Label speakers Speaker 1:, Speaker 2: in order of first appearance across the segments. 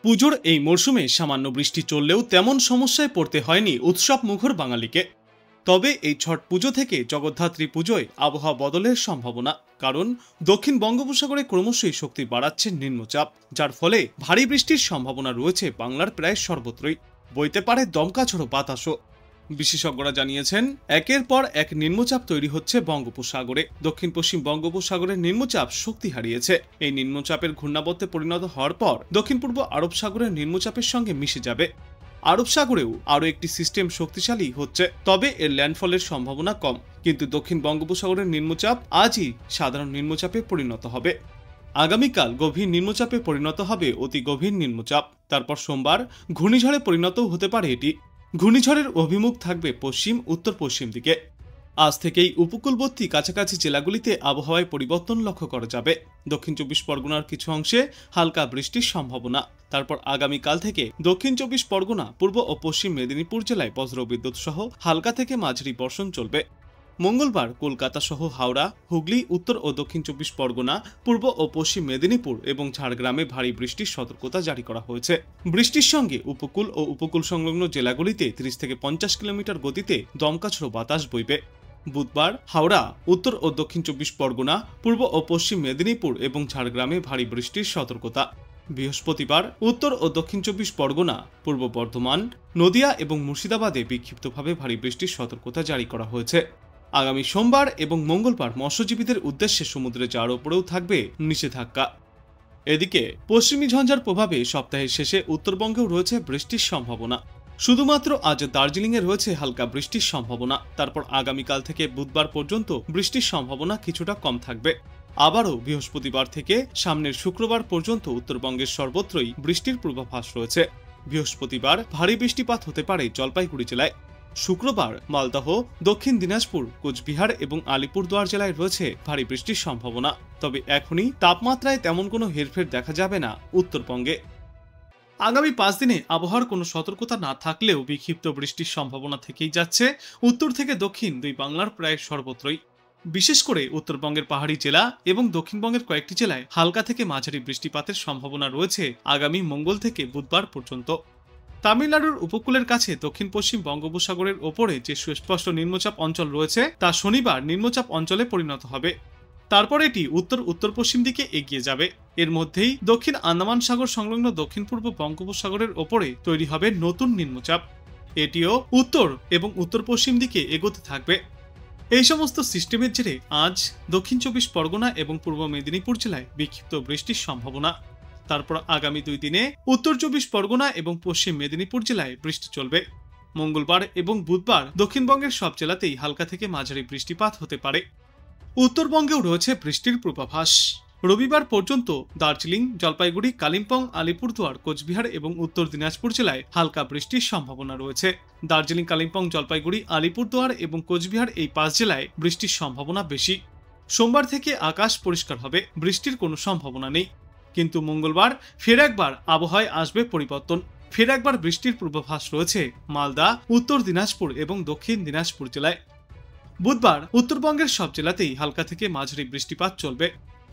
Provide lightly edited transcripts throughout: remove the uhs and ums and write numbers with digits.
Speaker 1: পুজোর এই মরশুমে সামান্য বৃষ্টি চললেও তেমন সমস্যায় পড়তে হয়নি উৎসব মুখর বাঙালিকে। তবে এই ছট পুজো থেকে জগদ্ধাত্রী পুজোয় আবহাওয়া বদলের সম্ভাবনা, কারণ দক্ষিণ বঙ্গোপসাগরে ক্রমশই শক্তি বাড়াচ্ছে নিম্নচাপ, যার ফলে ভারী বৃষ্টির সম্ভাবনা রয়েছে বাংলার প্রায় সর্বত্রই। বইতে পারে দমকা ঝোড়ো বাতাসও। বিশেষজ্ঞরা জানিয়েছেন, একের পর এক নিম্নচাপ তৈরি হচ্ছে বঙ্গোপসাগরে। দক্ষিণ পশ্চিম বঙ্গোপসাগরের নিম্নচাপ শক্তি হারিয়েছে। এই নিম্নচাপের ঘূর্ণাবর্তে পরিণত হওয়ার পর দক্ষিণ পূর্ব আরব সাগরের নিম্নচাপের সঙ্গে মিশে যাবে। আরব সাগরেও আরও একটি সিস্টেম শক্তিশালী হচ্ছে, তবে এর ল্যান্ডফলের সম্ভাবনা কম। কিন্তু দক্ষিণ বঙ্গোপসাগরের নিম্নচাপ আজই সাধারণ নিম্নচাপে পরিণত হবে। আগামীকাল গভীর নিম্নচাপে পরিণত হবে অতি গভীর নিম্নচাপ। তারপর সোমবার ঘূর্ণিঝড়ে পরিণতও হতে পারে এটি। ঘূর্ণিঝড়ের অভিমুখ থাকবে পশ্চিম উত্তর পশ্চিম দিকে। আজ থেকেই উপকূলবর্তী কাছাকাছি জেলাগুলিতে আবহাওয়ায় পরিবর্তন লক্ষ্য করা যাবে। দক্ষিণ চব্বিশ পরগনার কিছু অংশে হালকা বৃষ্টির সম্ভাবনা। তারপর আগামীকাল থেকে দক্ষিণ চব্বিশ পরগনা, পূর্ব ও পশ্চিম মেদিনীপুর জেলায় বজ্রবিদ্যুৎ সহ হালকা থেকে মাঝারি বর্ষণ চলবে। মঙ্গলবার কলকাতা সহ হাওড়া, হুগলি, উত্তর ও দক্ষিণ চব্বিশ পরগনা, পূর্ব ও পশ্চিম মেদিনীপুর এবং ঝাড়গ্রামে ভারী বৃষ্টির সতর্কতা জারি করা হয়েছে। বৃষ্টির সঙ্গে উপকূল ও উপকূল সংলগ্ন জেলাগুলিতে 30 থেকে 50 কিলোমিটার গতিতে দমকা ঝোড়ো বাতাস বইবে। বুধবার হাওড়া, উত্তর ও দক্ষিণ চব্বিশ পরগনা, পূর্ব ও পশ্চিম মেদিনীপুর এবং ঝাড়গ্রামে ভারী বৃষ্টির সতর্কতা। বৃহস্পতিবার উত্তর ও দক্ষিণ চব্বিশ পরগনা, পূর্ব বর্ধমান, নদিয়া এবং মুর্শিদাবাদে বিক্ষিপ্তভাবে ভারী বৃষ্টির সতর্কতা জারি করা হয়েছে। আগামী সোমবার এবং মঙ্গলবার মৎস্যজীবীদের উদ্দেশ্যে সমুদ্রে যাওয়ার উপরেও থাকবে নিষেধাজ্ঞা। এদিকে পশ্চিমী ঝঞ্ঝার প্রভাবে সপ্তাহের শেষে উত্তরবঙ্গেও রয়েছে বৃষ্টির সম্ভাবনা। শুধুমাত্র আজ দার্জিলিংয়ে রয়েছে হালকা বৃষ্টির সম্ভাবনা। তারপর আগামীকাল থেকে বুধবার পর্যন্ত বৃষ্টির সম্ভাবনা কিছুটা কম থাকবে। আবারও বৃহস্পতিবার থেকে সামনের শুক্রবার পর্যন্ত উত্তরবঙ্গের সর্বত্রই বৃষ্টির পূর্বাভাস রয়েছে। বৃহস্পতিবার ভারী বৃষ্টিপাত হতে পারে জলপাইগুড়ি জেলায়। শুক্রবার মালদহ, দক্ষিণ দিনাজপুর, কোচবিহার এবং আলিপুরদুয়ার জেলায় রয়েছে ভারী বৃষ্টির সম্ভাবনা। তবে এখনই তাপমাত্রায় তেমন কোনো হেরফের দেখা যাবে না উত্তরবঙ্গে। আগামী 5 দিনে আবহাওয়ার কোনো সতর্কতা না থাকলেও বিক্ষিপ্ত বৃষ্টির সম্ভাবনা থেকেই যাচ্ছে উত্তর থেকে দক্ষিণ দুই বাংলার প্রায় সর্বত্রই। বিশেষ করে উত্তরবঙ্গের পাহাড়ি জেলা এবং দক্ষিণবঙ্গের কয়েকটি জেলায় হালকা থেকে মাঝারি বৃষ্টিপাতের সম্ভাবনা রয়েছে আগামী মঙ্গল থেকে বুধবার পর্যন্ত। তামিলনাড়ুর উপকূলের কাছে দক্ষিণ পশ্চিম বঙ্গোপসাগরের ওপরে যে সুস্পষ্ট নিম্নচাপ অঞ্চল রয়েছে তা শনিবার নিম্নচাপ অঞ্চলে পরিণত হবে। তারপর এটি উত্তর উত্তর পশ্চিম দিকে এগিয়ে যাবে। এর মধ্যেই দক্ষিণ আন্দামান সাগর সংলগ্ন দক্ষিণ পূর্ব বঙ্গোপসাগরের ওপরে তৈরি হবে নতুন নিম্নচাপ। এটিও উত্তর এবং উত্তর পশ্চিম দিকে এগোতে থাকবে। এই সমস্ত সিস্টেমের জেরে আজ দক্ষিণ চব্বিশ পরগনা এবং পূর্ব মেদিনীপুর জেলায় বিক্ষিপ্ত বৃষ্টির সম্ভাবনা। তারপর আগামী 2 দিনে উত্তর চব্বিশ পরগনা এবং পশ্চিম মেদিনীপুর জেলায় বৃষ্টি চলবে। মঙ্গলবার এবং বুধবার দক্ষিণবঙ্গের সব জেলাতেই হালকা থেকে মাঝারি বৃষ্টিপাত হতে পারে। উত্তরবঙ্গেও রয়েছে বৃষ্টির পূর্বাভাস। রবিবার পর্যন্ত দার্জিলিং, জলপাইগুড়ি, কালিম্পং, আলিপুরদুয়ার, কোচবিহার এবং উত্তর দিনাজপুর জেলায় হালকা বৃষ্টির সম্ভাবনা রয়েছে। দার্জিলিং, কালিম্পং, জলপাইগুড়ি, আলিপুরদুয়ার এবং কোচবিহার এই 5 জেলায় বৃষ্টির সম্ভাবনা বেশি। সোমবার থেকে আকাশ পরিষ্কার হবে, বৃষ্টির কোনো সম্ভাবনা নেই। কিন্তু মঙ্গলবার ফের একবার আবহাওয়ায় আসবে পরিবর্তন। ফের একবার বৃষ্টির পূর্বাভাস রয়েছে মালদা, উত্তর দিনাজপুর এবং দক্ষিণ দিনাজপুর জেলায়। বুধবার উত্তরবঙ্গের সব জেলাতেই হালকা থেকে মাঝারি বৃষ্টিপাত চলবে।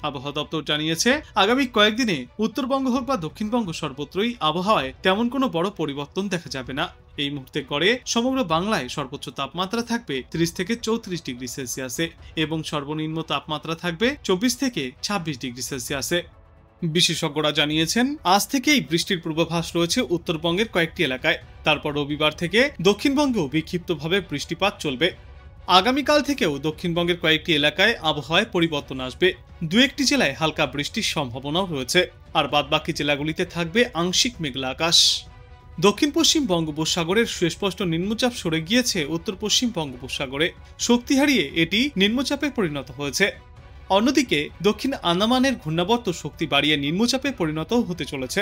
Speaker 1: আবহাওয়া দপ্তর জানিয়েছে, আগামী কয়েকদিনে উত্তরবঙ্গ হোক বা দক্ষিণবঙ্গ সর্বত্রই আবহাওয়ায় তেমন কোনো বড় পরিবর্তন দেখা যাবে না। এই মুহূর্তে গড়ে সমগ্র বাংলায় সর্বোচ্চ তাপমাত্রা থাকবে 30 থেকে 34 ডিগ্রি সেলসিয়াসে এবং সর্বনিম্ন তাপমাত্রা থাকবে 24 থেকে 26 ডিগ্রি সেলসিয়াসে। বিশেষজ্ঞরা জানিয়েছেন, আজ থেকেই বৃষ্টির পূর্বাভাস রয়েছে উত্তরবঙ্গের কয়েকটি এলাকায়। তারপর রবিবার থেকে দক্ষিণবঙ্গেও বিক্ষিপ্তভাবে বৃষ্টিপাত চলবে। আগামীকাল থেকেও দক্ষিণবঙ্গের কয়েকটি এলাকায় আবহাওয়ায় পরিবর্তন আসবে। 2-1টি জেলায় হালকা বৃষ্টির সম্ভাবনাও রয়েছে, আর বাদবাকি জেলাগুলিতে থাকবে আংশিক মেঘলা আকাশ। দক্ষিণ পশ্চিম বঙ্গোপসাগরের সুস্পষ্ট নিম্নচাপ সরে গিয়েছে উত্তর পশ্চিম বঙ্গোপসাগরে। শক্তি হারিয়ে এটি নিম্নচাপে পরিণত হয়েছে। অন্যদিকে দক্ষিণ আন্দামানের ঘূর্ণাবর্ত শক্তি বাড়িয়ে নিম্নচাপে পরিণত হতে চলেছে,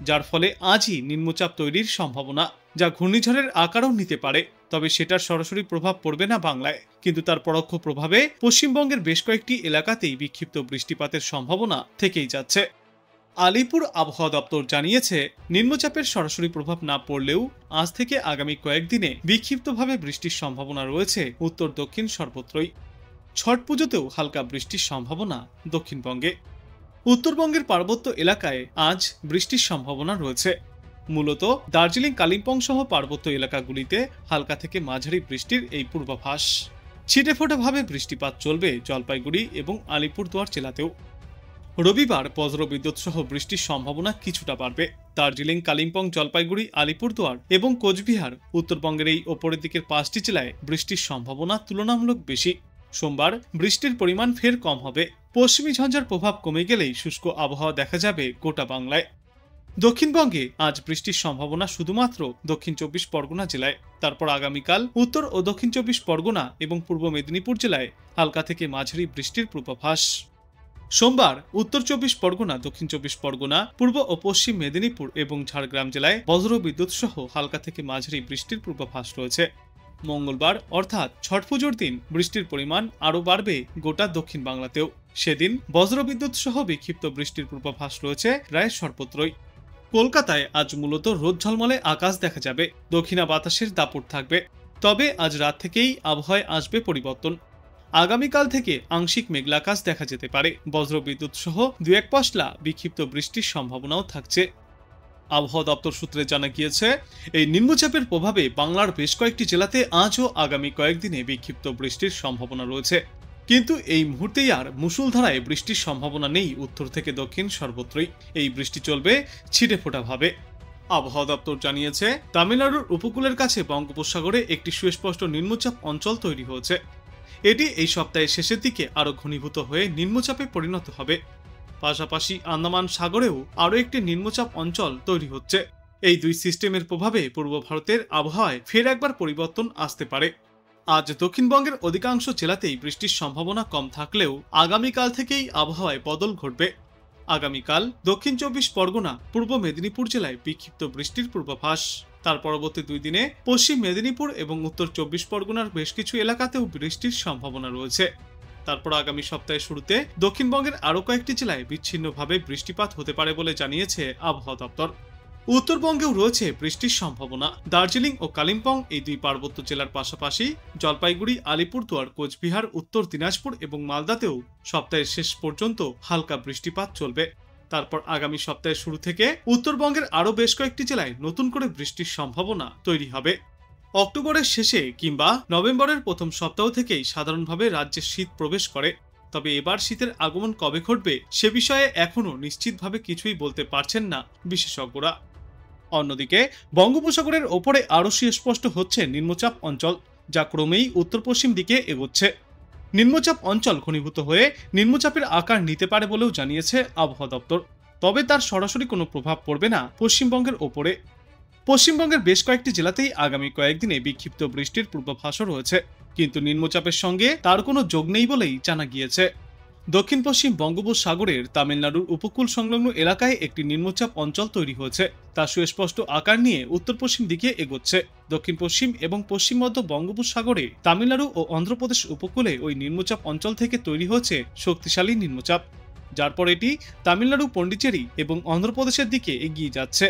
Speaker 1: যার ফলে আজই নিম্নচাপ তৈরির সম্ভাবনা, যা ঘূর্ণিঝড়ের আকারও নিতে পারে। তবে সেটার সরাসরি প্রভাব পড়বে না বাংলায়, কিন্তু তার পরোক্ষ প্রভাবে পশ্চিমবঙ্গের বেশ কয়েকটি এলাকাতেই বিক্ষিপ্ত বৃষ্টিপাতের সম্ভাবনা থেকেই যাচ্ছে। আলিপুর আবহাওয়া দপ্তর জানিয়েছে, নিম্নচাপের সরাসরি প্রভাব না পড়লেও আজ থেকে আগামী কয়েকদিনে বিক্ষিপ্তভাবে বৃষ্টির সম্ভাবনা রয়েছে উত্তর দক্ষিণ সর্বত্রই। ছট পুজোতেও হালকা বৃষ্টির সম্ভাবনা দক্ষিণবঙ্গে। উত্তরবঙ্গের পার্বত্য এলাকায় আজ বৃষ্টির সম্ভাবনা রয়েছে। মূলত দার্জিলিং, কালিম্পং সহ পার্বত্য এলাকাগুলিতে হালকা থেকে মাঝারি বৃষ্টির এই পূর্বাভাস। ছিটেফোঁটাভাবে বৃষ্টিপাত চলবে জলপাইগুড়ি এবং আলিপুরদুয়ার জেলাতেও। রবিবার বজ্রবিদ্যুৎ সহ বৃষ্টির সম্ভাবনা কিছুটা বাড়বে। দার্জিলিং, কালিম্পং, জলপাইগুড়ি, আলিপুরদুয়ার এবং কোচবিহার উত্তরবঙ্গের এই ওপরের দিকের 5টি জেলায় বৃষ্টির সম্ভাবনা তুলনামূলক বেশি। সোমবার বৃষ্টির পরিমাণ ফের কম হবে। পশ্চিমী ঝঞ্ঝার প্রভাব কমে গেলেই শুষ্ক আবহাওয়া দেখা যাবে গোটা বাংলায়। দক্ষিণবঙ্গে আজ বৃষ্টির সম্ভাবনা শুধুমাত্র দক্ষিণ 24 পরগনা জেলায়। তারপর আগামীকাল উত্তর ও দক্ষিণ 24 পরগনা এবং পূর্ব মেদিনীপুর জেলায় হালকা থেকে মাঝারি বৃষ্টির পূর্বাভাস। সোমবার উত্তর 24 পরগনা, দক্ষিণ 24 পরগনা, পূর্ব ও পশ্চিম মেদিনীপুর এবং ঝাড়গ্রাম জেলায় বজ্রবিদ্যুৎ সহ হালকা থেকে মাঝারি বৃষ্টির পূর্বাভাস রয়েছে। মঙ্গলবার অর্থাৎ ছট পুজোর দিন বৃষ্টির পরিমাণ আরও বাড়বে গোটা দক্ষিণ বাংলাতেও। সেদিন বজ্রবিদ্যুৎ সহ বিক্ষিপ্ত বৃষ্টির পূর্বাভাস রয়েছে প্রায় সর্বত্রই। কলকাতায় আজ মূলত রোদ ঝলমলে আকাশ দেখা যাবে, দক্ষিণা বাতাসের দাপট থাকবে। তবে আজ রাত থেকেই আবহাওয়ায় আসবে পরিবর্তন। আগামীকাল থেকে আংশিক মেঘলা আকাশ দেখা যেতে পারে। বজ্রবিদ্যুৎ সহ 2-1 পশলা বিক্ষিপ্ত বৃষ্টির সম্ভাবনাও থাকছে। আবহাওয়া দপ্তর সূত্রে জানা গিয়েছে, এই নিম্নচাপের প্রভাবে বাংলার বেশ কয়েকটি জেলাতে আজ ও আগামী কয়েকদিনে বিক্ষিপ্ত বৃষ্টির সম্ভাবনা রয়েছে। কিন্তু এই মুহূর্তেই আর মুষলধারায় বৃষ্টির সম্ভাবনা নেই উত্তর থেকে দক্ষিণ সর্বত্রই। এই বৃষ্টি চলবে ছিটেফোঁটাভাবে। আবহাওয়া দপ্তর জানিয়েছে, তামিলনাড়ুর উপকূলের কাছে বঙ্গোপসাগরে একটি সুস্পষ্ট নিম্নচাপ অঞ্চল তৈরি হয়েছে। এটি এই সপ্তাহের শেষের দিকে আরও ঘনীভূত হয়ে নিম্নচাপে পরিণত হবে। পাশাপাশি আন্দামান সাগরেও আরও একটি নিম্নচাপ অঞ্চল তৈরি হচ্ছে। এই দুই সিস্টেমের প্রভাবে পূর্ব ভারতের আবহাওয়ায় ফের একবার পরিবর্তন আসতে পারে। আজ দক্ষিণবঙ্গের অধিকাংশ জেলাতেই বৃষ্টির সম্ভাবনা কম থাকলেও আগামীকাল থেকেই আবহাওয়ায় বদল ঘটবে। আগামীকাল দক্ষিণ 24 পরগনা, পূর্ব মেদিনীপুর জেলায় বিক্ষিপ্ত বৃষ্টির পূর্বাভাস। তার পরবর্তী 2 দিনে পশ্চিম মেদিনীপুর এবং উত্তর 24 পরগনার বেশ কিছু এলাকাতেও বৃষ্টির সম্ভাবনা রয়েছে। তারপর আগামী সপ্তাহের শুরুতে দক্ষিণবঙ্গের আরও কয়েকটি জেলায় বিচ্ছিন্নভাবে বৃষ্টিপাত হতে পারে বলে জানিয়েছে আবহাওয়া দপ্তর। উত্তরবঙ্গেও রয়েছে বৃষ্টির সম্ভাবনা। দার্জিলিং ও কালিম্পং এই দুই পার্বত্য জেলার পাশাপাশি জলপাইগুড়ি, আলিপুরদুয়ার, কোচবিহার, উত্তর দিনাজপুর এবং মালদাতেও সপ্তাহের শেষ পর্যন্ত হালকা বৃষ্টিপাত চলবে। তারপর আগামী সপ্তাহের শুরু থেকে উত্তরবঙ্গের আরও বেশ কয়েকটি জেলায় নতুন করে বৃষ্টির সম্ভাবনা তৈরি হবে। অক্টোবরের শেষে কিংবা নভেম্বরের প্রথম সপ্তাহ থেকেই সাধারণভাবে রাজ্যে শীত প্রবেশ করে। তবে এবার শীতের আগমন কবে ঘটবে সে বিষয়ে এখনও নিশ্চিতভাবে কিছুই বলতে পারছেন না বিশেষজ্ঞরা। অন্যদিকে বঙ্গোপসাগরের ওপরে আরও সুস্পষ্ট হচ্ছে নিম্নচাপ অঞ্চল, যা ক্রমেই উত্তর পশ্চিম দিকে এগোচ্ছে। নিম্নচাপ অঞ্চল ঘনীভূত হয়ে নিম্নচাপের আকার নিতে পারে বলেও জানিয়েছে আবহাওয়া দপ্তর। তবে তার সরাসরি কোনো প্রভাব পড়বে না পশ্চিমবঙ্গের ওপরে। পশ্চিমবঙ্গের বেশ কয়েকটি জেলাতেই আগামী কয়েকদিনে বিক্ষিপ্ত বৃষ্টির পূর্বাভাসও রয়েছে, কিন্তু নিম্নচাপের সঙ্গে তার কোনো যোগ নেই বলেই জানা গিয়েছে। দক্ষিণ পশ্চিম বঙ্গোপসাগরের তামিলনাড়ুর উপকূল সংলগ্ন এলাকায় একটি নিম্নচাপ অঞ্চল তৈরি হয়েছে। তা সুস্পষ্ট আকার নিয়ে উত্তর পশ্চিম দিকে এগোচ্ছে। দক্ষিণ পশ্চিম এবং পশ্চিম মধ্য বঙ্গোপসাগরে তামিলনাড়ু ও অন্ধ্রপ্রদেশ উপকূলে ওই নিম্নচাপ অঞ্চল থেকে তৈরি হয়েছে শক্তিশালী নিম্নচাপ, যার পর এটি তামিলনাড়ু, পন্ডিচেরি এবং অন্ধ্রপ্রদেশের দিকে এগিয়ে যাচ্ছে।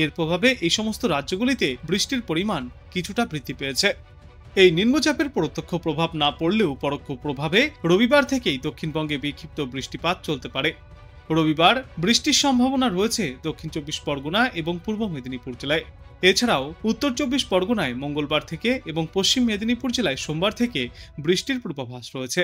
Speaker 1: এর প্রভাবে এই সমস্ত রাজ্যগুলিতে বৃষ্টির পরিমাণ কিছুটা বৃদ্ধি পেয়েছে। এই নিম্নচাপের প্রত্যক্ষ প্রভাব না পড়লেও পরোক্ষ প্রভাবে রবিবার থেকেই দক্ষিণবঙ্গে বিক্ষিপ্ত বৃষ্টিপাত চলতে পারে। রবিবার বৃষ্টির সম্ভাবনা রয়েছে দক্ষিণ 24 পরগনা এবং পূর্ব মেদিনীপুর জেলায়। এছাড়াও উত্তর 24 পরগনায় মঙ্গলবার থেকে এবং পশ্চিম মেদিনীপুর জেলায় সোমবার থেকে বৃষ্টির পূর্বাভাস রয়েছে।